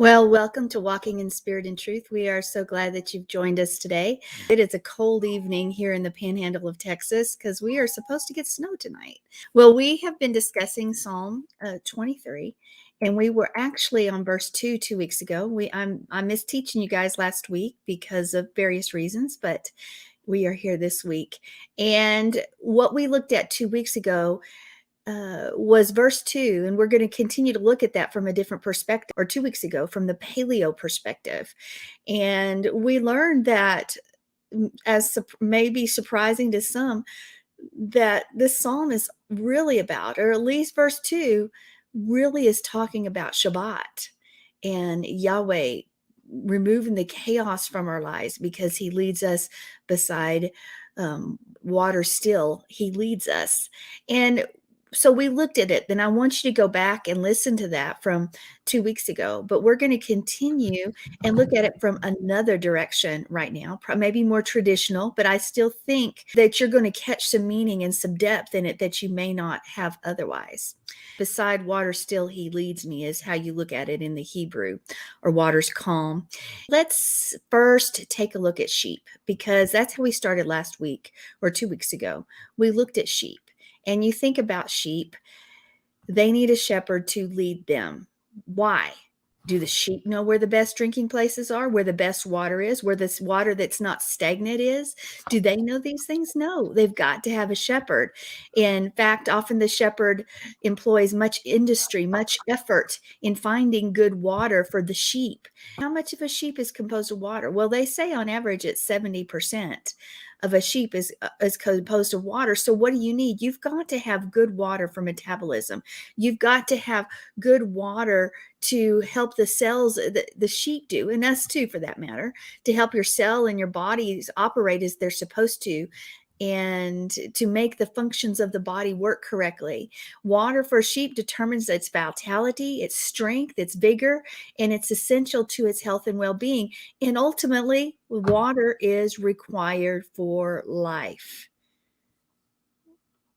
Well, welcome to Walking in Spirit and Truth. We are so glad that you've joined us today. It is a cold evening here in the panhandle of Texas because we are supposed to get snow tonight. Well, we have been discussing Psalm 23, and we were actually on verse 2 2 weeks ago. I missed teaching you guys last week because of various reasons, but we are here this week. And what we looked at 2 weeks ago was verse 2, and we're going to continue to look at that from a different perspective, or 2 weeks ago from the paleo perspective. And we learned that, as maybe surprising to some, that this psalm is really about, or at least verse 2 really is talking about Shabbat and Yahweh removing the chaos from our lives because he leads us beside water still. He leads us. And so we looked at it. Then I want you to go back and listen to that from 2 weeks ago. But we're going to continue and look at it from another direction right now, maybe more traditional. But I still think that you're going to catch some meaning and some depth in it that you may not have otherwise. Beside water still, he leads me is how you look at it in the Hebrew, or water's calm. Let's first take a look at sheep, because that's how we started last week or 2 weeks ago. We looked at sheep. And you think about sheep, they need a shepherd to lead them. Why? Do the sheep know where the best drinking places are, where the best water is, where this water that's not stagnant is? Do they know these things? No, they've got to have a shepherd. In fact, often the shepherd employs much industry, much effort in finding good water for the sheep. How much of a sheep is composed of water? Well, they say on average it's 70% of a sheep is composed of water. So what do you need? You've got to have good water for metabolism. You've got to have good water to help the cells that the sheep do, and us too for that matter, to help your cell and your bodies operate as they're supposed to, and to make the functions of the body work correctly. Water for sheep determines its vitality, its strength, its vigor, and it's essential to its health and well-being. And ultimately, water is required for life.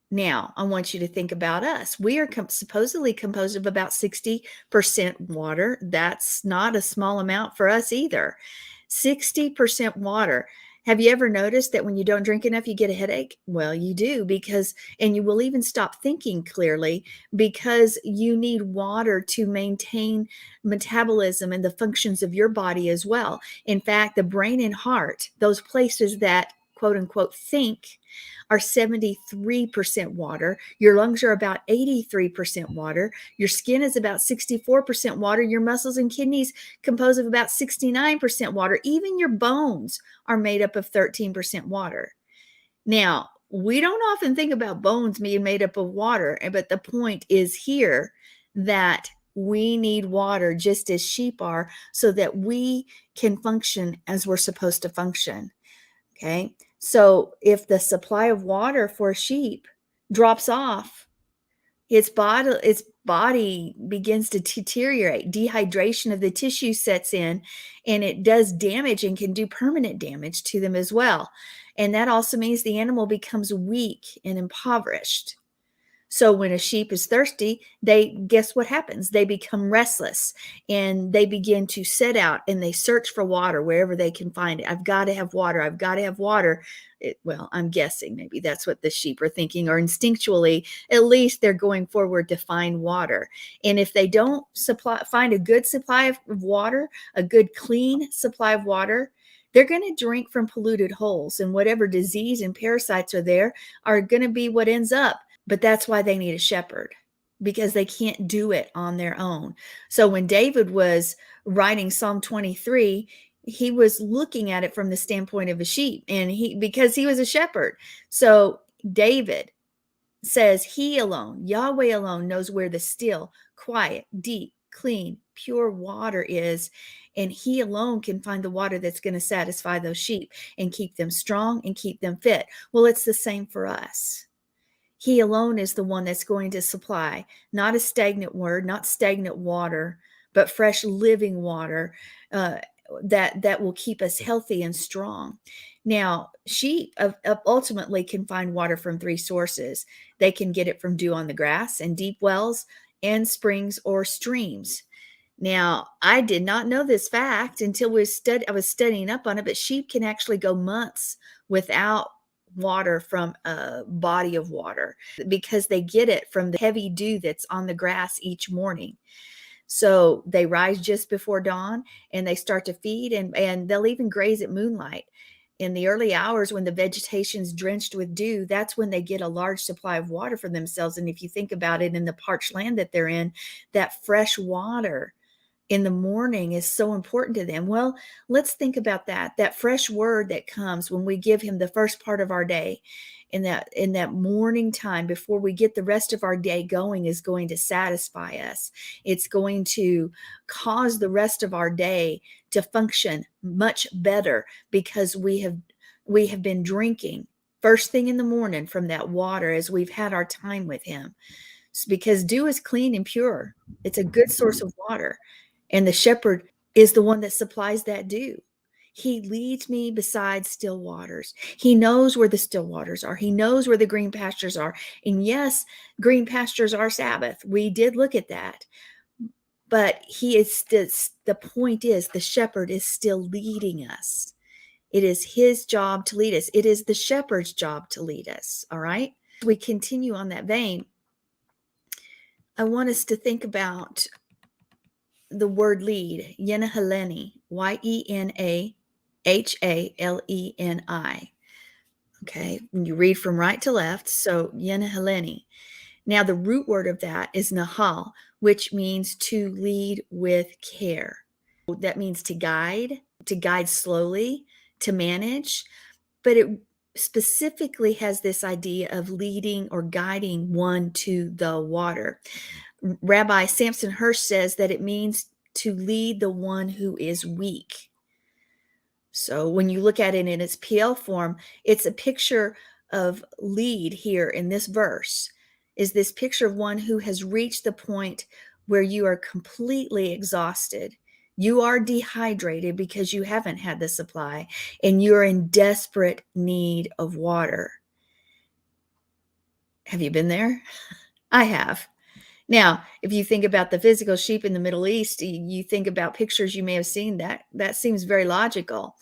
Now, I want you to think about us. We are supposedly composed of about 60% water. That's not a small amount for us either. 60% water. Have you ever noticed that when you don't drink enough, you get a headache? Well, you do, and you will even stop thinking clearly because you need water to maintain metabolism and the functions of your body as well. In fact, the brain and heart, those places that quote unquote think, are 73% water. Your lungs are about 83% water. Your skin is about 64% water. Your muscles and kidneys compose of about 69% water. Even your bones are made up of 13% water. Now, we don't often think about bones being made up of water, but the point is here that we need water just as sheep are so that we can function as we're supposed to function. Okay. So if the supply of water for sheep drops off, its body begins to deteriorate. Dehydration of the tissue sets in, and it does damage and can do permanent damage to them as well. And that also means the animal becomes weak and impoverished. So when a sheep is thirsty, guess what happens? They become restless and they begin to set out and they search for water wherever they can find it. I've got to have water. I've got to have water. Well, I'm guessing maybe that's what the sheep are thinking, or instinctually, at least they're going forward to find water. And if they don't find a good supply of water, a good clean supply of water, they're going to drink from polluted holes, and whatever disease and parasites are there are going to be what ends up. But that's why they need a shepherd, because they can't do it on their own. So when David was writing Psalm 23, he was looking at it from the standpoint of a sheep, and because he was a shepherd. So David says he alone, Yahweh alone, knows where the still, quiet, deep, clean, pure water is. And he alone can find the water that's going to satisfy those sheep and keep them strong and keep them fit. Well, it's the same for us. He alone is the one that's going to supply, not a stagnant word, not stagnant water, but fresh living water that will keep us healthy and strong. Now, sheep ultimately can find water from three sources. They can get it from dew on the grass and deep wells and springs or streams. Now, I did not know this fact until I was studying up on it, but sheep can actually go months without water from a body of water because they get it from the heavy dew that's on the grass each morning. So they rise just before dawn and they start to feed, and they'll even graze at moonlight. In the early hours when the vegetation's drenched with dew, that's when they get a large supply of water for themselves. And if you think about it, in the parched land that they're in, that fresh water in the morning is so important to them. Well, let's think about that fresh word that comes when we give him the first part of our day, in that morning time before we get the rest of our day going, is going to satisfy us. It's going to cause the rest of our day to function much better because we have been drinking first thing in the morning from that water as we've had our time with him. Because dew is clean and pure. It's a good source of water. And the shepherd is the one that supplies that dew. He leads me beside still waters. He knows where the still waters are. He knows where the green pastures are. And yes, green pastures are Sabbath. We did look at that. But the point is, the shepherd is still leading us. It is his job to lead us. It is the shepherd's job to lead us. All right. We continue on that vein. I want us to think about the word lead, Yenahaleni, Yenahaleni. Okay, when you read from right to left, so Yenahaleni. Now, the root word of that is Nahal, which means to lead with care. That means to guide slowly, to manage, but it specifically has this idea of leading or guiding one to the water. Rabbi Samson Hirsch says that it means to lead the one who is weak. So when you look at it in its PL form, it's a picture of lead here in this verse, is this picture of one who has reached the point where you are completely exhausted. You are dehydrated because you haven't had the supply, and you're in desperate need of water. Have you been there? I have. Now, if you think about the physical sheep in the Middle East, you think about pictures you may have seen, that seems very logical.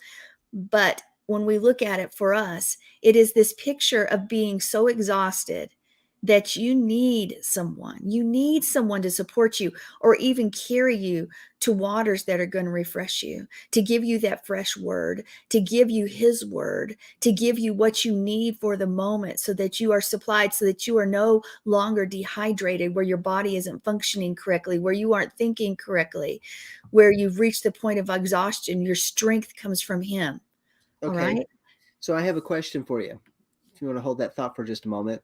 But when we look at it for us, it is this picture of being so exhausted that you need someone. You need someone to support you or even carry you to waters that are going to refresh you, to give you that fresh word, to give you his word, to give you what you need for the moment so that you are supplied, so that you are no longer dehydrated, where your body isn't functioning correctly, where you aren't thinking correctly, where you've reached the point of exhaustion. Your strength comes from him. All Okay. right. So I have a question for you. If you want to hold that thought for just a moment.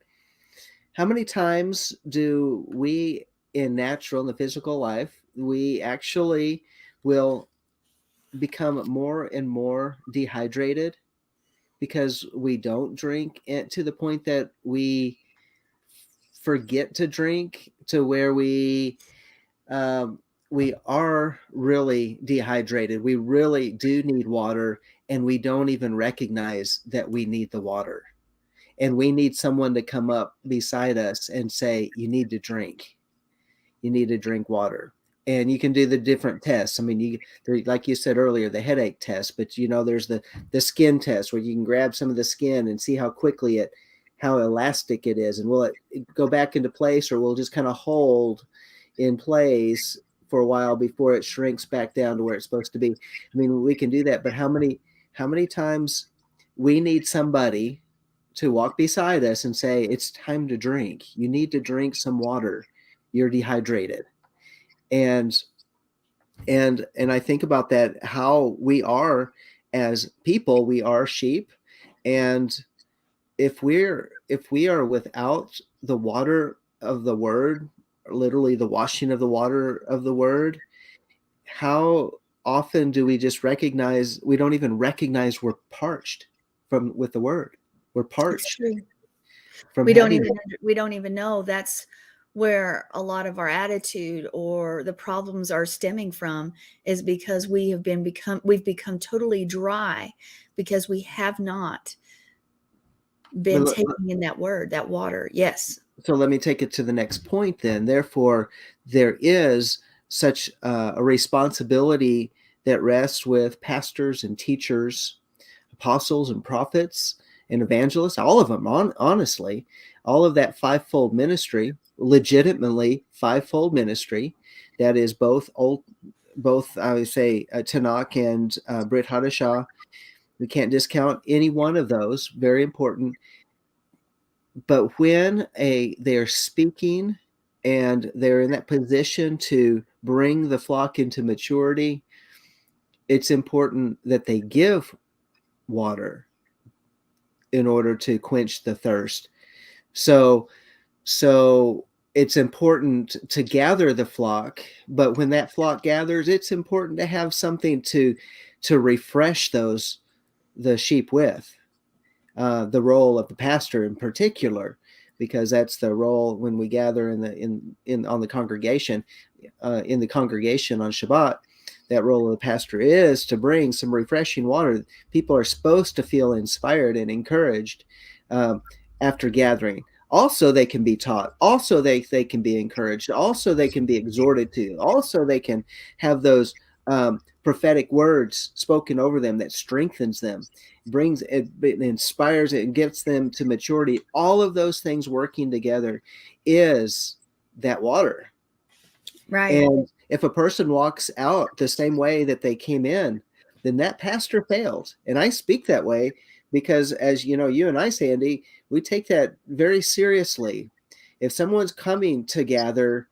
How many times do we in the physical life, we actually will become more and more dehydrated because we don't drink, and to the point that we forget to drink, to where um, we are really dehydrated. We really do need water, and we don't even recognize that we need the water. And we need someone to come up beside us and say, "You need to drink. You need to drink water." And you can do the different tests. I mean, like you said earlier, the headache test, but there's the skin test where you can grab some of the skin and see how elastic it is, and will it go back into place, or will it just kind of hold in place for a while before it shrinks back down to where it's supposed to be. I mean, we can do that, but how many times we need somebody to walk beside us and say, "It's time to drink. You need to drink some water. You're dehydrated." And and I think about that, how we are as people, we are sheep, and if we are without the water of the word, literally the washing of the water of the word, how often do we just recognize, we don't even recognize we're parched from with the word. We're It's parched true. from We don't having even it. we don't even know that's where a lot of our attitude or the problems are stemming from, is because we've become totally dry because we have not been But taking in that word, that water. Yes. so let me take it to the next point then. Therefore, there is such a responsibility that rests with pastors and teachers, apostles and prophets and evangelists, all of them, honestly, all of that fivefold ministry, legitimately fivefold ministry, that is both I would say Tanakh and Brit Hadashah. We can't discount any one of those. Very important. But when they're speaking and they're in that position to bring the flock into maturity, it's important that they give water in order to quench the thirst. So so it's important to gather the flock, but when that flock gathers, it's important to have something to refresh the sheep with. The role of the pastor in particular, because that's the role when we gather in on the congregation, in the congregation on Shabbat. That role of the pastor is to bring some refreshing water. People are supposed to feel inspired and encouraged um, after gathering. Also, they can be taught. Also, they can be encouraged. Also, they can be exhorted to. Also, they can have those prophetic words spoken over them that strengthens them, brings it, inspires it, and gets them to maturity. All of those things working together is that water. Right. And if a person walks out the same way that they came in, then that pastor failed. And I speak that way because, as you know, you and I, Sandy, we take that very seriously. If someone's coming to gather,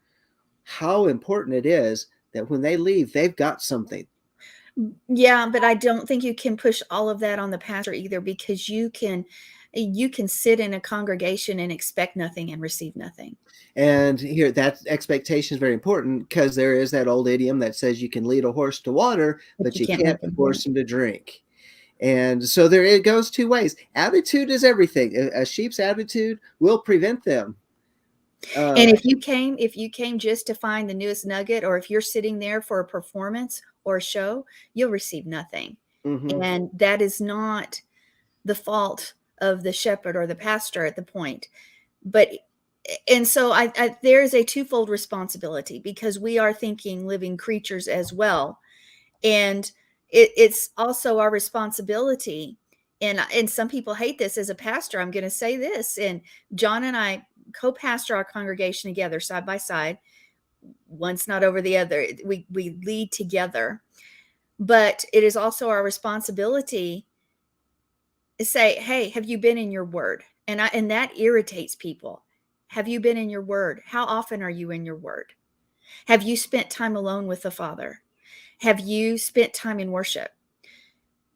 how important it is that when they leave, they've got something. Yeah, but I don't think you can push all of that on the pastor either, because you can sit in a congregation and expect nothing and receive nothing. And here, that expectation is very important because there is that old idiom that says you can lead a horse to water, But but you you can't can't make them force drink. him to drink. And so there it goes two ways. Attitude is everything. A sheep's attitude will prevent them. And if you came just to find the newest nugget, or if you're sitting there for a performance or a show, you'll receive nothing. Mhm. And that is not the fault of the shepherd or the pastor at the point. But and so there is a twofold responsibility, because we are thinking living creatures as well. And it's also our responsibility. And some people hate this. As a pastor, I'm going to say this. And John and I co-pastor our congregation together, side by side. One's not over the other. We lead together. But it is also our responsibility to say, hey, have you been in your word? And that irritates people. Have you been in your word? How often are you in your word? Have you spent time alone with the Father? Have you spent time in worship?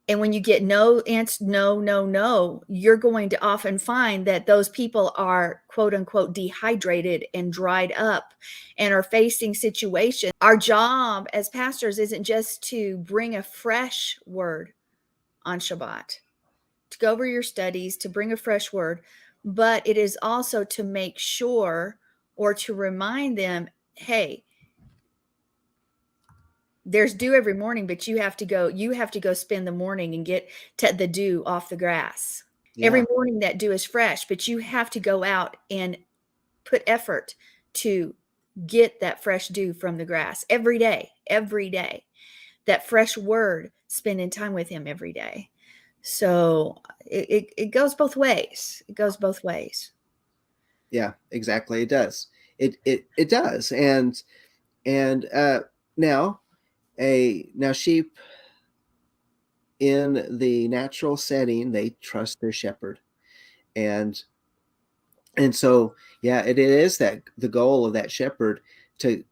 And when you get no answer, no, no, no, you're going to often find that those people are, quote unquote, dehydrated and dried up and are facing situations. Our job as pastors isn't just to bring a fresh word on Shabbat, to go over your studies, to bring a fresh word, but it is also to make sure, or to remind them, hey, there's dew every morning, but you have to go spend the morning and get the dew off the grass. Every Yeah. morning that dew is fresh, but you have to go out and put effort to get that fresh dew from the grass every day. That fresh word, spending time with him every day. So it goes both ways. It goes both ways. Yeah, exactly. It does. It does. And now now sheep in the natural setting, they trust their shepherd. And and so yeah, it is that the goal of that shepherd to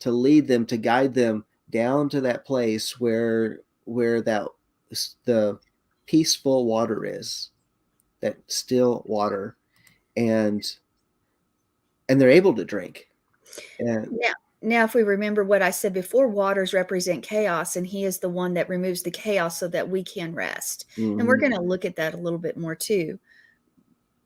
lead them, to guide them down to that place where that the peaceful water is, that still water, and they're able to drink. And Now, if we remember what I said before, waters represent chaos, and he is the one that removes the chaos so that we can rest. And we're mhm, going to look at that a little bit more too.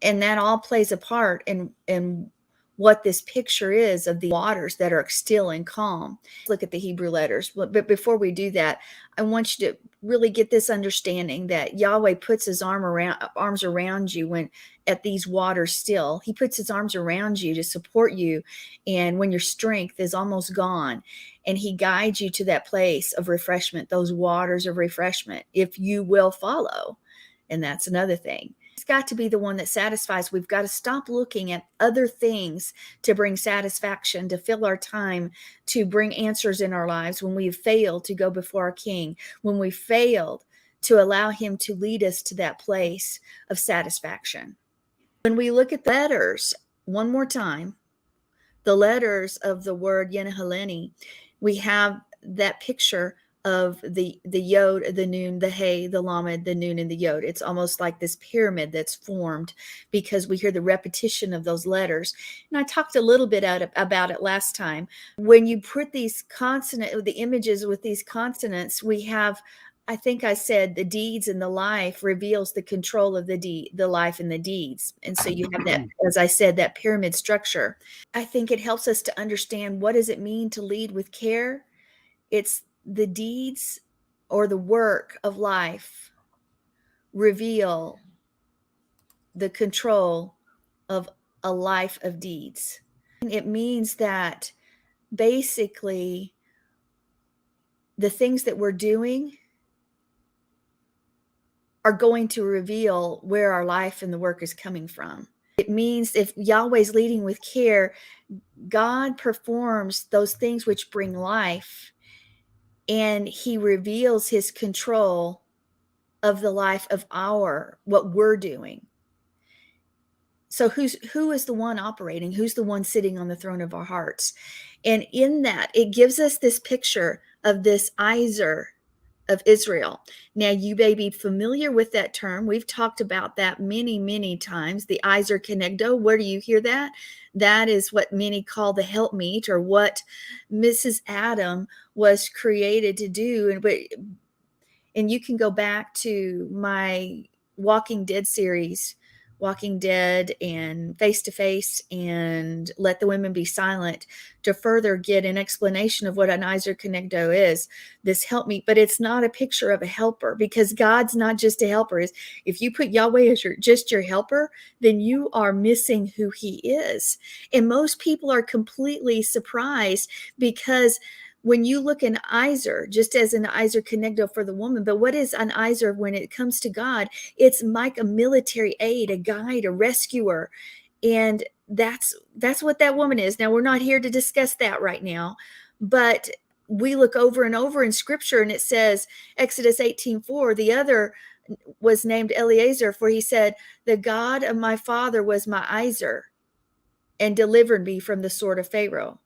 And that all plays a part in what this picture is of the waters that are still and calm. Let's look at the Hebrew letters. But before we do that, I want you to really get this understanding that Yahweh puts his arms around you when at these waters still. He puts his arms around you to support you, and when your strength is almost gone, and he guides you to that place of refreshment, those waters of refreshment, if you will follow. And that's another thing. It's got to be the one that satisfies. We've got to stop looking at other things to bring satisfaction, to fill our time, to bring answers in our lives when we've failed to go before our King, when we failed to allow him to lead us to that place of satisfaction. When we look at the letters, one more time, the letters of the word Yenahaleni, we have that picture of the yod, the nun, the hey, the lamed, the nun, and the yod. It's almost like this pyramid that's formed because we hear the repetition of those letters. And I talked a little bit about it last time. When you put these consonant, the images with these consonants, we have, I think I said, the deeds and the life reveals the control of the life and the deeds. And so you have that, as I said, that pyramid structure. I think it helps us to understand, what does it mean to lead with care? It's the deeds or the work of life reveal the control of a life of deeds. It means that basically the things that we're doing are going to reveal where our life and the work is coming from. It means if Yahweh's leading with care, God performs those things which bring life, and he reveals his control of the life of what we're doing. So who is the one operating? Who's the one sitting on the throne of our hearts? And in that, it gives us this picture of this Iser of Israel. Now, you may be familiar with that term. We've talked about that many, many times. The Iser Kenegdo. Where do you hear that? That is what many call the helpmeet, or what Mrs. Adam was created to do. And you can go back to my Walking Dead series, Walking Dead and Face to Face and Let the Women Be Silent, to further get an explanation of what an Iser Kenegdo is, this helpmeet. But it's not a picture of a helper, because God's not just a helper. If you put Yahweh as just your helper, then you are missing who he is. And most people are completely surprised, because when you look in Iser, just as an Iser Kenegdo for the woman, but what is an Iser when it comes to God? It's like a military aid, a guide, a rescuer. And that's what that woman is. Now, we're not here to discuss that right now, but we look over and over in scripture, and it says, Exodus 18:4, the other was named Eliezer, for he said, the God of my father was my Iser and delivered me from the sword of Pharaoh.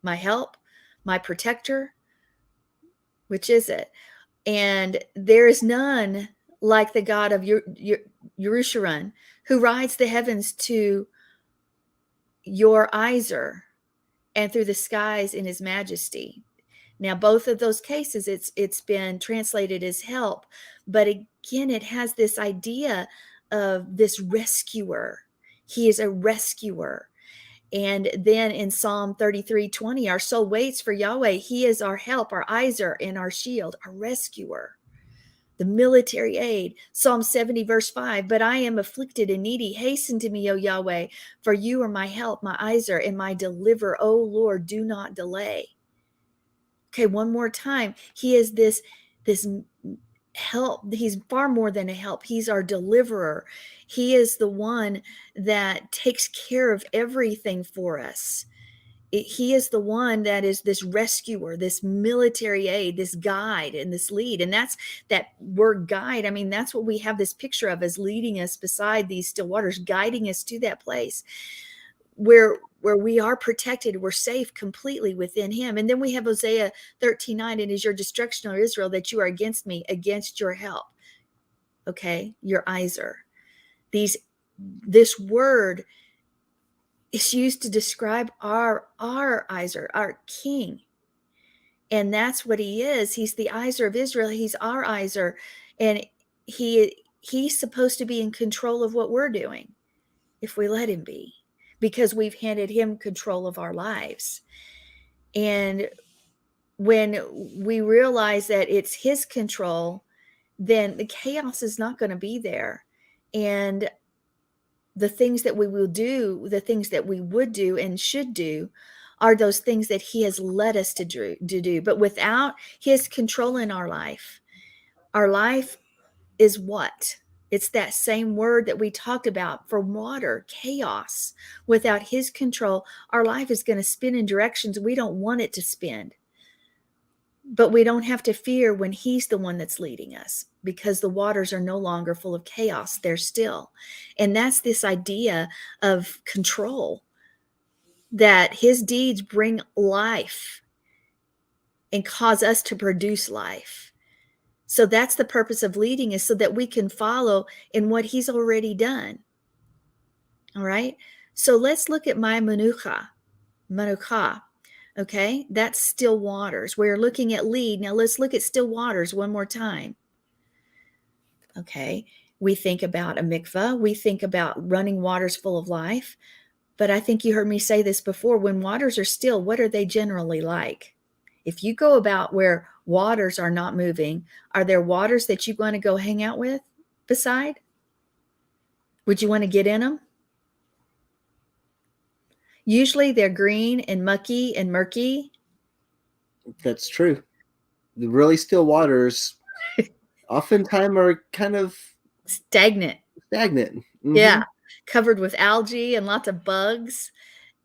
My help, my protector, which is it? And there is none like the God of Yerushalayim, who rides the heavens to your Iser and through the skies in his majesty. Now, both of those cases, it's been translated as help, but again, it has this idea of this rescuer. He is a rescuer. And then in Psalm 33:20, our soul waits for Yahweh. He is our help, our Iser, and our shield, our rescuer, the military aid. Psalm 70, verse 5, but I am afflicted and needy. Hasten to me, O Yahweh, for you are my help, my Iser, and my deliverer. O Lord, do not delay. Okay, one more time. He is this help. He's far more than a help. He's our deliverer. He is the one that takes care of everything for us. He is the one that is this rescuer, this military aid, this guide, and this lead. And that's that word guide. I mean, that's what we have this picture of, as leading us beside these still waters, guiding us to that place where we are protected, we're safe completely within him. And then we have Hosea 13:9, it is your destruction, O Israel, that you are against me, against your help. Okay, your Iser. This word is used to describe our Iser, our king. And that's what he is. He's the Iser of Israel. He's our Iser. And he's supposed to be in control of what we're doing, if we let him be. because we've handed him control of our lives. And when we realize that it's his control, then the chaos is not going to be there. And the things that we will do, the things that we would do and should do, are those things that he has led us to do. But without his control in our life is what? It's that same word that we talked about for water, chaos. Without his control, our life is going to spin in directions we don't want it to spin. But we don't have to fear when he's the one that's leading us, because the waters are no longer full of chaos. They're still. And that's this idea of control, that his deeds bring life and cause us to produce life. So that's the purpose of leading, is so that we can follow in what he's already done. All right. So let's look at my manucha. Okay. That's still waters. We're looking at lead. Now let's look at still waters one more time. Okay. We think about a mikvah. We think about running waters full of life. But I think you heard me say this before. When waters are still, what are they generally like? If you go about where waters are not moving, are there waters that you want to go hang out with beside? Would you want to get in them? Usually they're green and mucky and murky. That's true. The really still waters oftentimes are kind of Stagnant. Mm-hmm. Yeah. Covered with algae and lots of bugs.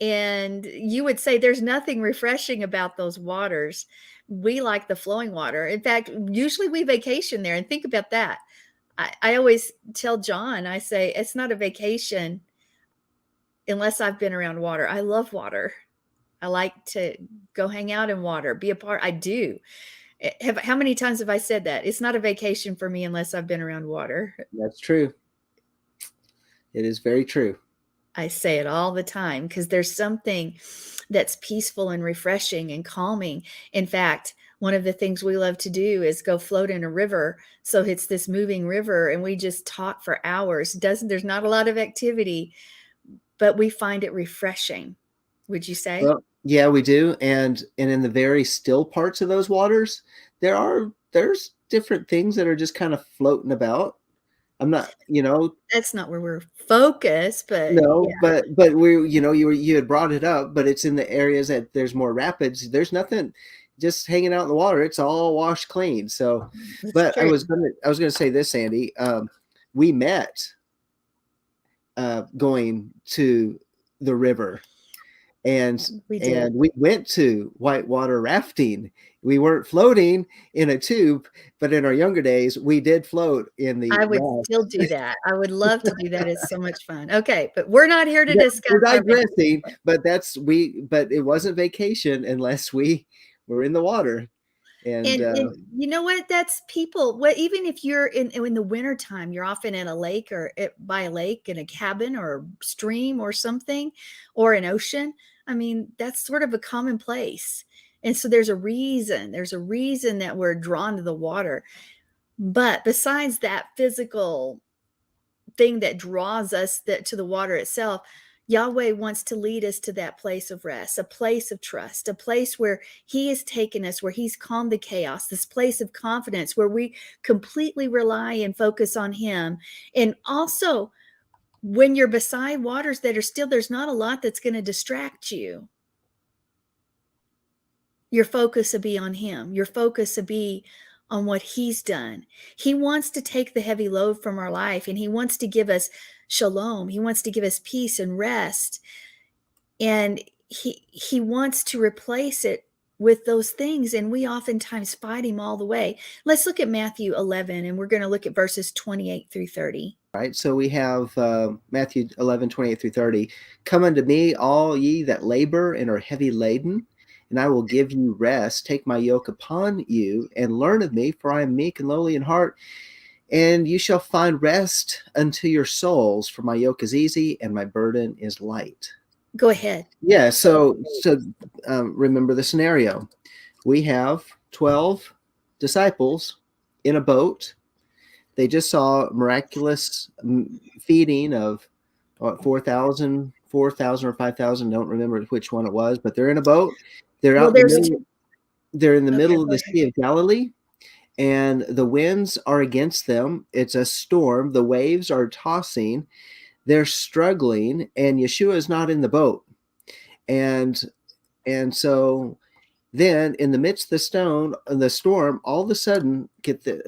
And you would say there's nothing refreshing about those waters. We like the flowing water. In fact, usually we vacation there. And think about that. I always tell John, I say, it's not a vacation unless I've been around water. I love water. I like to go hang out in water, be a part. I do. How many times have I said that? It's not a vacation for me unless I've been around water. That's true. It is very true. I say it all the time because there's something that's peaceful and refreshing and calming. In fact, one of the things we love to do is go float in a river. So it's this moving river and we just talk for hours. There's not a lot of activity, but we find it refreshing. Would you say? Well, yeah, we do. And in the very still parts of those waters, there's different things that are just kind of floating about. I'm not, that's not where we're focused, but no, yeah. but we, you had brought it up, but it's in the areas that there's more rapids. There's nothing just hanging out in the water. It's all washed clean. So, That's but true. I was gonna say this, Sandy. We met going to the river, and We did. we went to whitewater rafting. We weren't floating in a tube, but in our younger days, we did float in the I would still raft. do that. I would love to do that. It's so much fun. Okay, but we're not here to Yeah, discuss we're our digressing, but but it wasn't vacation unless we were in the water. And and you know what? That's people. What, even if you're in the wintertime, you're often in a lake or by a lake in a cabin or a stream or something, or an ocean. I mean, that's sort of a commonplace. And so there's a reason. There's a reason that we're drawn to the water. But besides that physical thing that draws us to the water itself, Yahweh wants to lead us to that place of rest, a place of trust, a place where he has taken us, where he's calmed the chaos, this place of confidence where we completely rely and focus on him. And also, when you're beside waters that are still, there's not a lot that's going to distract you. Your focus will be on him. Your focus will be on what he's done. He wants to take the heavy load from our life, and he wants to give us shalom. He wants to give us peace and rest. And he wants to replace it with those things, and we oftentimes fight him all the way. Let's look at Matthew 11, and we're going to look at verses 28 through 30. right, so we have Matthew 11:28-30. Come unto me, all ye that labor and are heavy laden, and I will give you rest. Take my yoke upon you and learn of me, for I am meek and lowly in heart, and you shall find rest unto your souls. For my yoke is easy and my burden is light. Go ahead. Yeah, so remember the scenario. We have 12 disciples in a boat. They just saw miraculous feeding of 4,000 4,000 or 5,000, don't remember which one it was, but they're in a boat. They're Well, out in the there's middle. two. They're in the Okay, middle of go the ahead. Sea of Galilee, and the winds are against them. It's a storm. The waves are tossing. They're struggling, and Yeshua is not in the boat. And so then in the midst of the storm, all of a sudden,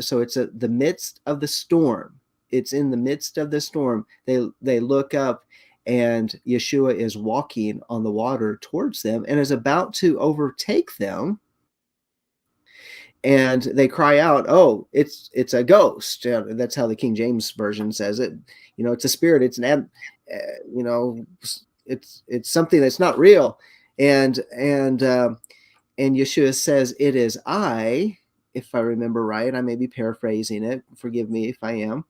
so it's the midst of the storm. It's in the midst of the storm. They look up, and Yeshua is walking on the water towards them and is about to overtake them. And they cry out, "Oh, it's a ghost!" That's how the King James version says it. It's a spirit. It's you know, it's something that's not real. And Yeshua says, "It is I," if I remember right. I may be paraphrasing it. Forgive me if I am.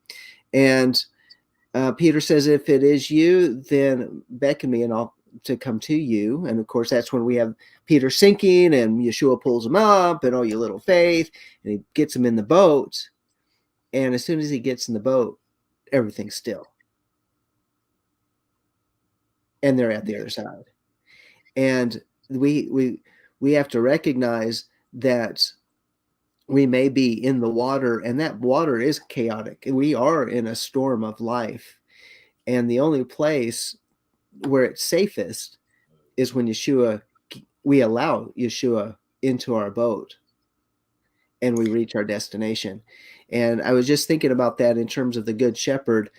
And Peter says, "If it is you, then beckon me and I'll to come to you." And of course, that's when we have Peter sinking and Yeshua pulls him up and, "Oh, you little faith," and he gets him in the boat. And as soon as he gets in the boat, everything's still. And they're at the other side. And we have to recognize that we may be in the water, and that water is chaotic. We are in a storm of life. And the only place where it's safest is when we allow Yeshua into our boat and we reach our destination. And I was just thinking about that in terms of the Good Shepherd.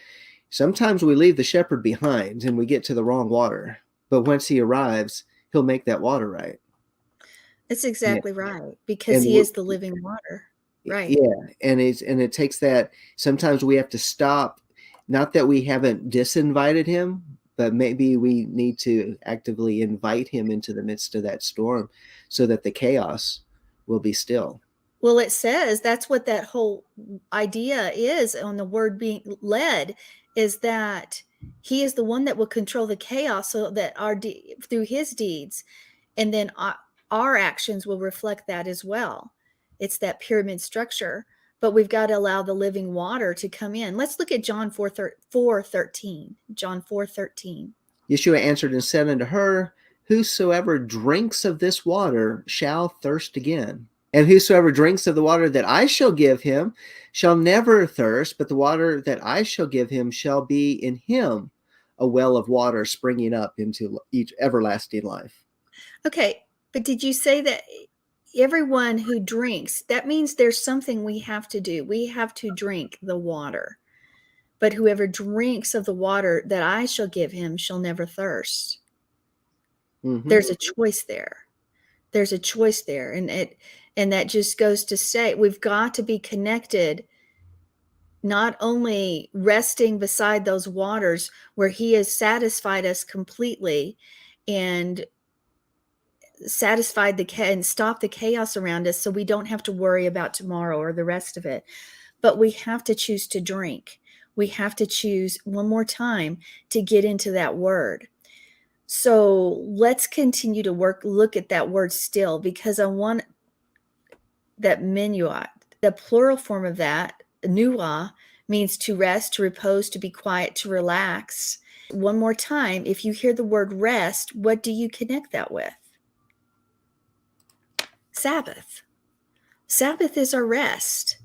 Sometimes we leave the shepherd behind and we get to the wrong water, but once he arrives, he'll make that water right. That's Yeah. exactly right, because he And is the living water. Right. yeah, and it takes that. Sometimes we have to stop. Not that we haven't disinvited him, but maybe we need to actively invite him into the midst of that storm, so that the chaos will be still. Well, it says that's what that whole idea is on the word being led, is that he is the one that will control the chaos, so that through his deeds, and then our actions will reflect that as well. It's that pyramid structure, but we've got to allow the living water to come in. Let's look at John 4:13. John 4:13. Yeshua answered and said unto her, "Whosoever drinks of this water shall thirst again. And whosoever drinks of the water that I shall give him shall never thirst, but the water that I shall give him shall be in him a well of water springing up into each everlasting life." Okay, but did you say that everyone who drinks, that means there's something we have to do. We have to drink the water. But whoever drinks of the water that I shall give him shall never thirst. Mm-hmm. There's a choice there. There's a choice there. And that just goes to say we've got to be connected, not only resting beside those waters where he has satisfied us completely and satisfied and stopped the chaos around us, so we don't have to worry about tomorrow or the rest of it. But we have to choose to drink. We have to choose one more time to get into that word. So let's continue to look at that word still, because I want that menuat. The plural form of that, nuah, means to rest, to repose, to be quiet, to relax. One more time, if you hear the word rest, what do you connect that with? Sabbath. Sabbath is our rest.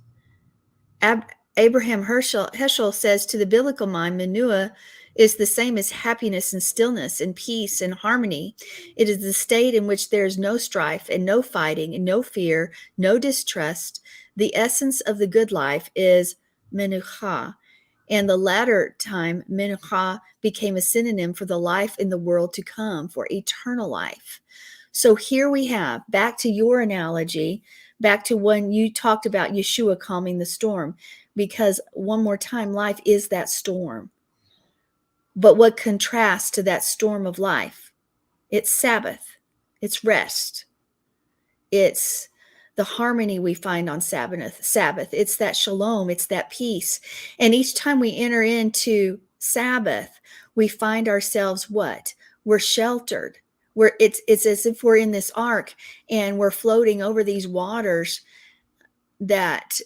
Abraham Heschel says, to the biblical mind, menua is the same as happiness and stillness and peace and harmony. It is the state in which there is no strife and no fighting and no fear, no distrust. The essence of the good life is menucha. And the latter time, menucha became a synonym for the life in the world to come, for eternal life. So here we have, back to your analogy, back to when you talked about Yeshua calming the storm, because one more time, life is that storm. But what contrasts to that storm of life? It's Sabbath, it's rest, it's the harmony we find on Sabbath. It's that shalom, it's that peace. And each time we enter into Sabbath, we find ourselves what? We're sheltered. It's as if we're in this ark and we're floating over these waters that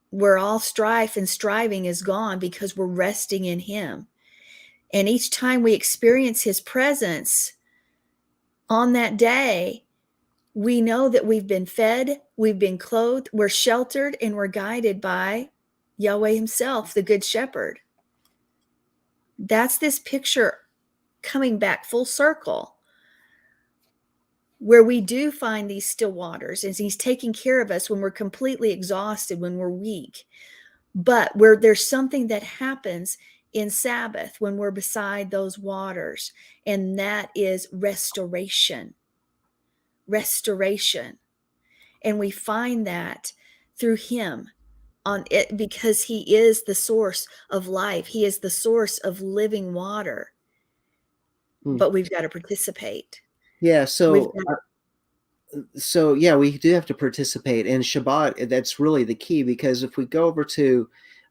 where all strife and striving is gone, because we're resting in him. And each time we experience his presence on that day, we know that we've been fed, we've been clothed, we're sheltered, and we're guided by Yahweh himself, the Good Shepherd. That's this picture coming back full circle, where we do find these still waters, as he's taking care of us when we're completely exhausted, when we're weak. But where there's something that happens in Sabbath when we're beside those waters, and that is restoration. Restoration. And we find that through him on it, because he is the source of life. He is the source of living water. Hmm. But we've got to participate. Yeah. We've So, got to, yeah, we do have to participate. And Shabbat, that's really the key, because if we go over to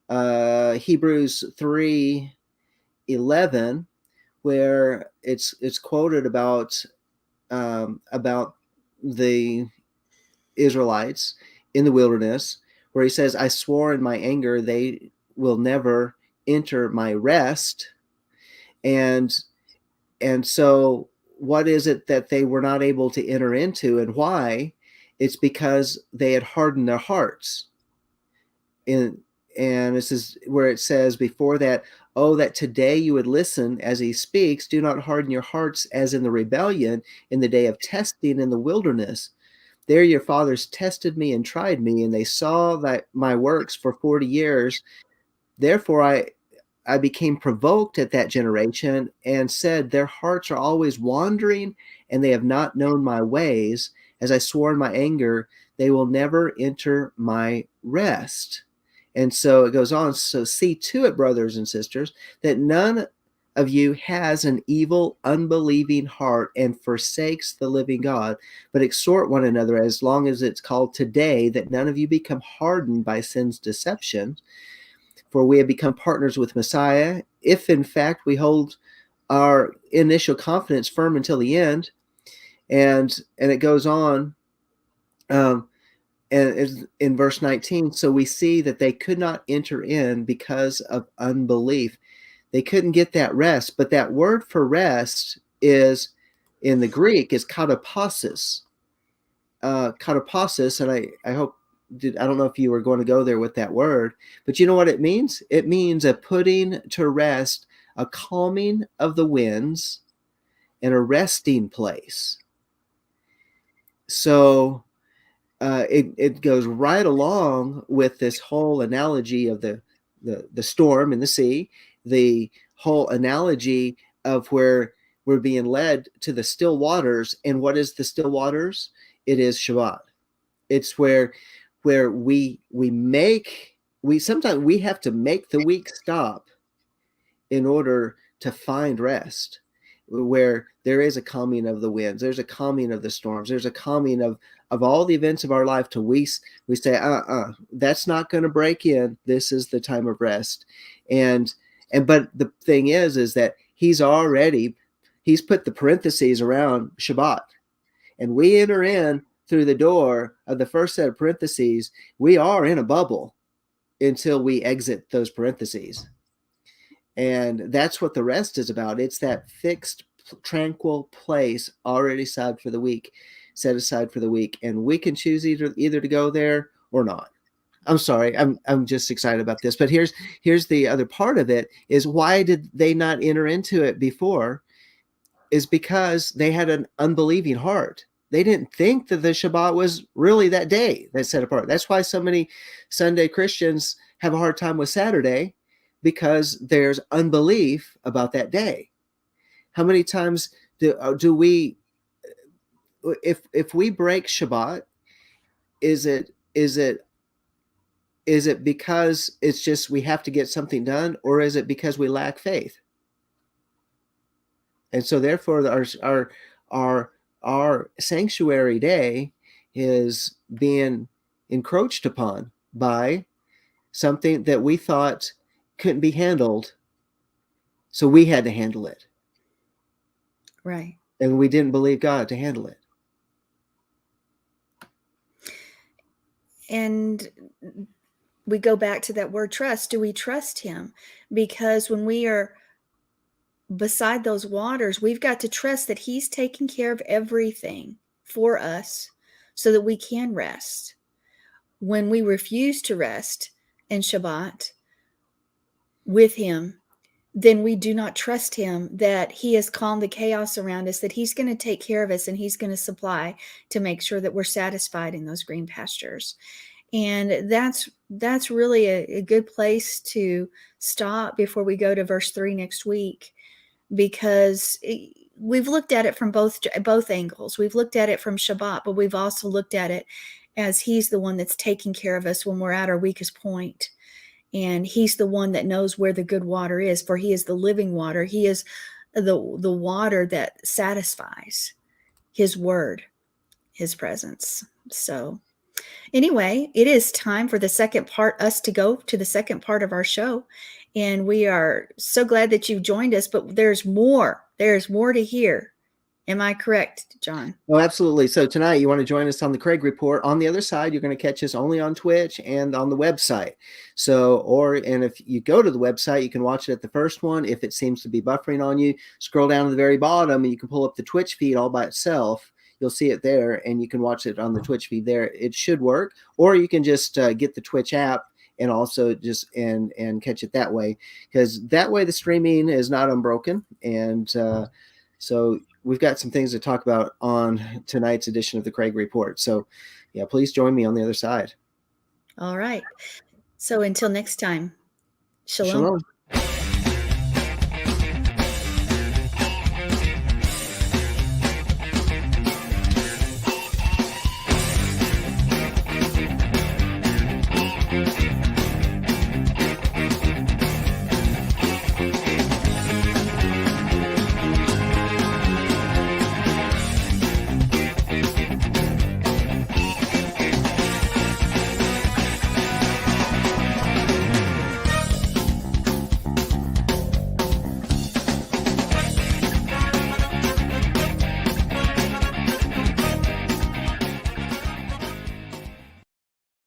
Hebrews 3:11, where it's quoted about the Israelites in the wilderness, where he says, "I swore in my anger they will never enter my rest." And so what is it that they were not able to enter into, and why? It's because they had hardened their hearts. In And this is where it says before that, "Oh, that today you would listen as he speaks, do not harden your hearts as in the rebellion in the day of testing in the wilderness. There your fathers tested me and tried me, and they saw that my works for 40 years. Therefore I became provoked at that generation and said, their hearts are always wandering, and they have not known my ways. As I swore in my anger, they will never enter my rest." And so it goes on. "So see to it, brothers and sisters, that none of you has an evil, unbelieving heart and forsakes the living God, but exhort one another as long as it's called today, that none of you become hardened by sin's deception. For we have become partners with Messiah, if in fact we hold our initial confidence firm until the end." And it goes on, um, and in verse 19, "So we see that they could not enter in because of unbelief." They couldn't get that rest, but that word for rest is, in the Greek, is katapasis. Katapasis, and I hope, I don't know if you were going to go there with that word, but you know what it means? It means a putting to rest, a calming of the winds, and a resting place. So it goes right along with this whole analogy of the storm in the sea, the whole analogy of where we're being led to the still waters. And what is the still waters? It is Shabbat. It's where we sometimes we have to make the week stop in order to find rest, where there is a calming of the winds, there's a calming of the storms, there's a calming of all the events of our life, to we say, that's not going to break in. This is the time of rest. And but the thing is that he's put the parentheses around Shabbat, and we enter in through the door of the first set of parentheses. We are in a bubble until we exit those parentheses. And that's what the rest is about. It's that fixed, tranquil place already set aside for the week. And we can choose either to go there or not. I'm sorry. I'm just excited about this. But here's the other part of it, is why did they not enter into it before? Is because they had an unbelieving heart. They didn't think that the Shabbat was really that day that's set apart. That's why so many Sunday Christians have a hard time with Saturday, because there's unbelief about that day. How many times do we, if we break Shabbat, is it because it's just we have to get something done, or is it because we lack faith? And so therefore our sanctuary day is being encroached upon by something that we thought couldn't be handled. So we had to handle it. right. And we didn't believe God to handle it. And we go back to that word trust. Do we trust him? Because when we are beside those waters, we've got to trust that he's taking care of everything for us so that we can rest. When we refuse to rest in Shabbat with him, then we do not trust him that he has calmed the chaos around us, that he's going to take care of us and he's going to supply to make sure that we're satisfied in those green pastures. And that's really a good place to stop before we go to verse 3 next week, because we've looked at it from both angles. We've looked at it from Shabbat, but we've also looked at it as he's the one that's taking care of us when we're at our weakest point. And he's the one that knows where the good water is, for he is the living water. He is the water that satisfies, his word, his presence. So anyway, it is time for the second part, us to go to the second part of our show. And we are so glad that you've joined us, but there's more. There's more to hear. Am I correct, John? Oh, absolutely. So tonight you want to join us on the Craig Report. On the other side, you're going to catch us only on Twitch and on the website. And if you go to the website, you can watch it at the first one. If it seems to be buffering on you, scroll down to the very bottom and you can pull up the Twitch feed all by itself. You'll see it there and you can watch it on the Twitch feed there. It should work. Or you can just get the Twitch app and also just and catch it that way, because that way the streaming is not unbroken. And so we've got some things to talk about on tonight's edition of the Craig Report. So yeah, please join me on the other side. All right. So until next time, shalom. Shalom.